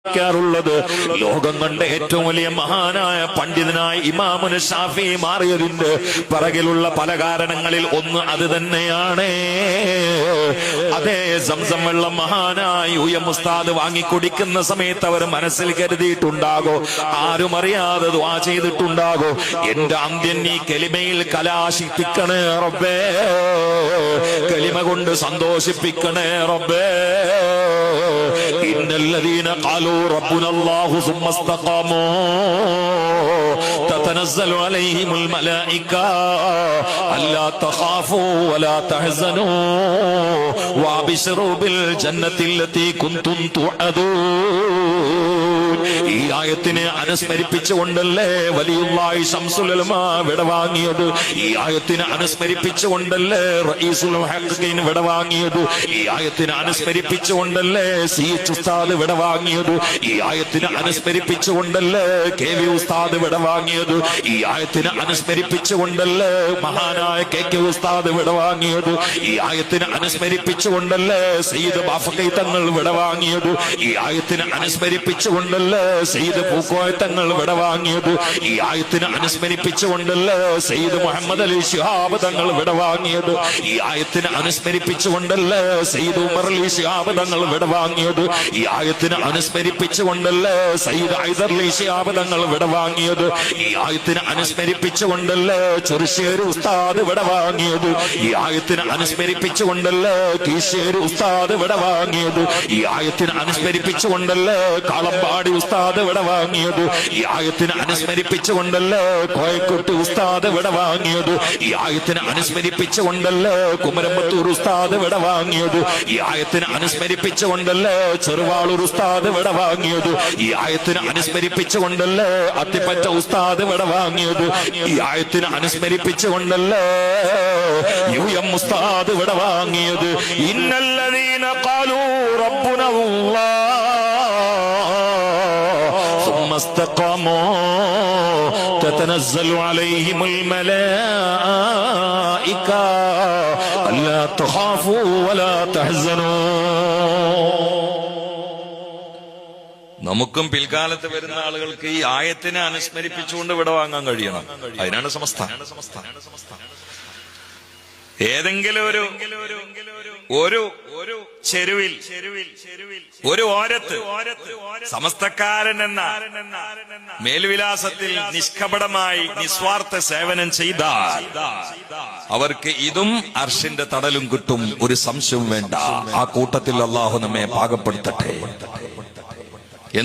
ുള്ളത് ലോകം കണ്ട ഏറ്റവും വലിയ മഹാനായ പണ്ഡിതനായ ഇമാമുന ഷാഫി മാറിയതിന്റെ പിറകിലുള്ള പല കാരണങ്ങളിൽ ഒന്ന് അത് തന്നെയാണ്. അതേ സംസം വെള്ളം മഹാനായ UM ഉസ്താദ് വാങ്ങിക്കുടിക്കുന്ന സമയത്ത് അവർ മനസ്സിൽ കരുതിയിട്ടുണ്ടാകോ, ആരും അറിയാതെ ദുആ ചെയ്തിട്ടുണ്ടാകോ, എന്റെ അന്ത്യൻ ഈ കലിമയിൽ കലാശിപ്പിക്കണേ റബ്ബേ, കലിമ കൊണ്ട് സന്തോഷിപ്പിക്കണേ റബ്ബേ. ഇന്നല്ലദീന ഖാലൂ ربنا الله ثم استقاموا تتنزل عليهم الملائكة ألا تخافوا ولا تحزنوا وابشروا بالجنة التي كنتم توعدون. ഈ ആയത്തിനെ അനുസ്മരിപ്പിച്ചുകൊണ്ടല്ലേ വലിയുള്ളാഹി ശംസുൽ ഉലമാ വിടവാങ്ങിയത്. ഈ ആയത്തിനെ അനുസ്മരിപ്പിച്ചുകൊണ്ടല്ലേ റഈസുൽ മുഹഖഖീൻ വിടവാങ്ങിയത്. ഈ ആയത്തിനെ അനുസ്മരിപ്പിച്ചുകൊണ്ടല്ലേ CH ഉസ്താദ് വിടവാങ്ങിയത്. ഈ ആയത്തിനെ അനുസ്മരിപ്പിച്ചുകൊണ്ടല്ലേ KV ഉസ്താദ് വിടവാങ്ങിയത്. ഈ ആയത്തിനെ അനുസ്മരിപ്പിച്ചുകൊണ്ടല്ലേ മഹാനായ KK ഉസ്താദ് വിടവാങ്ങിയത്. ഈ ആയത്തിനെ അനുസ്മരിപ്പിച്ചുകൊണ്ടല്ലേ സയ്യിദ് ബാഫഖി തങ്ങൾ വിടവാങ്ങിയത്. ഈ ആയത്തിനെ അനുസ്മരിപ്പിച്ചുകൊണ്ടല്ലേ സയ്യിദ് പൂക്കോയ തങ്ങൾ വിടവാങ്ങിയത്. ഈ ആയത്തിനെ അനുസ്മരിപ്പിച്ചുകൊണ്ടല്ലേ സയ്യിദ് മുഹമ്മദ് അലി ശിഹാബ് തങ്ങൾ വിടവാങ്ങിയത്. ഈ ആയത്തിനെ അനുസ്മരിപ്പിച്ചുകൊണ്ടല്ലേ സയ്യിദ് ഉമർ അലി ശിഹാബ് തങ്ങൾ വിടവാങ്ങിയത്. ഈ ആയത്തിനെ അനുസ്മരിപ്പിച്ചുകൊണ്ടല്ലേ സയ്യിദ് ഹൈദർ അലി ശിഹാബ് തങ്ങൾ വിടവാങ്ങിയത്. ഈ ആയത്തിനെ അനുസ്മരിപ്പിച്ചുകൊണ്ടല്ലേ ചെറുശ്ശേരി ഉസ്താദ് വിടവാങ്ങിയത്. ഈ ആയത്തിനെ അനുസ്മരിപ്പിച്ചുകൊണ്ടല്ലേ കീശ്ശേരി ഉസ്താദ് വിടവാങ്ങിയത്. ഈ ആയത്തിനെ അനുസ്മരിപ്പിച്ചുകൊണ്ടല്ലേ കാളമ്പാടി ഉസ്താദ് വിടവാങ്ങിയത്. ഈ ആയത്തിനെ അനുസ്മരിപ്പിച്ചുകൊണ്ടല്ലേ കോയക്കുട്ടി ഉസ്താദ് വിടവാങ്ങിയത്. ഈ ആയത്തിനെ അനുസ്മരിപ്പിച്ചുകൊണ്ടല്ലേ കുമരമ്പത്തൂർ ഉസ്താദ് വിടവാങ്ങിയത്. ഈ ആയത്തിനെ അനുസ്മരിപ്പിച്ചുകൊണ്ടല്ലേ ചെറുവാളൂർ ഉസ്താദ് വിടവാങ്ങിയത്. ഈ ആയത്തിനെ അനുസ്മരിപ്പിച്ചുകൊണ്ടല്ലേ അത്തിപ്പറ്റ ഉസ്താദ് വിടവാങ്ങിയത്. ഈ ആയത്തിനെ അനുസ്മരിപ്പിച്ചുകൊണ്ടല്ലേ UM ഉസ്താദ് വിടവാങ്ങിയത്. ഇന്നല്ലദീന ഖാലൂ റബ്ബുന ثم استقاموا تتنزل عليهم الملائكة ألا تخافوا ولا تحزنوا. നമുക്കും പിൽക്കാലത്ത് വരുന്ന ആളുകൾക്ക് ഈ ആയത്തിനെ അനുസ്മരിപ്പിച്ചുകൊണ്ട് ഇവിടെ വാങ്ങാൻ കഴിയണം. അതിനാണ് സമസ്ത. ഏതെങ്കിലും ഒരു ചെരുവിൽ ഒരു ഓരത്ത് സമസ്തക്കാരൻ എന്ന മേൽവിലാസത്തിൽ നിഷ്കപടമായി നിസ്വാർത്ഥ സേവനം ചെയ്താൽ അവർക്ക് ഇതും അർശിന്റെ തടലും കിട്ടും, ഒരു സംശയവും വേണ്ട. ആ കൂട്ടത്തിൽ അല്ലാഹു നമ്മെ പാകപ്പെടുത്തട്ടെ.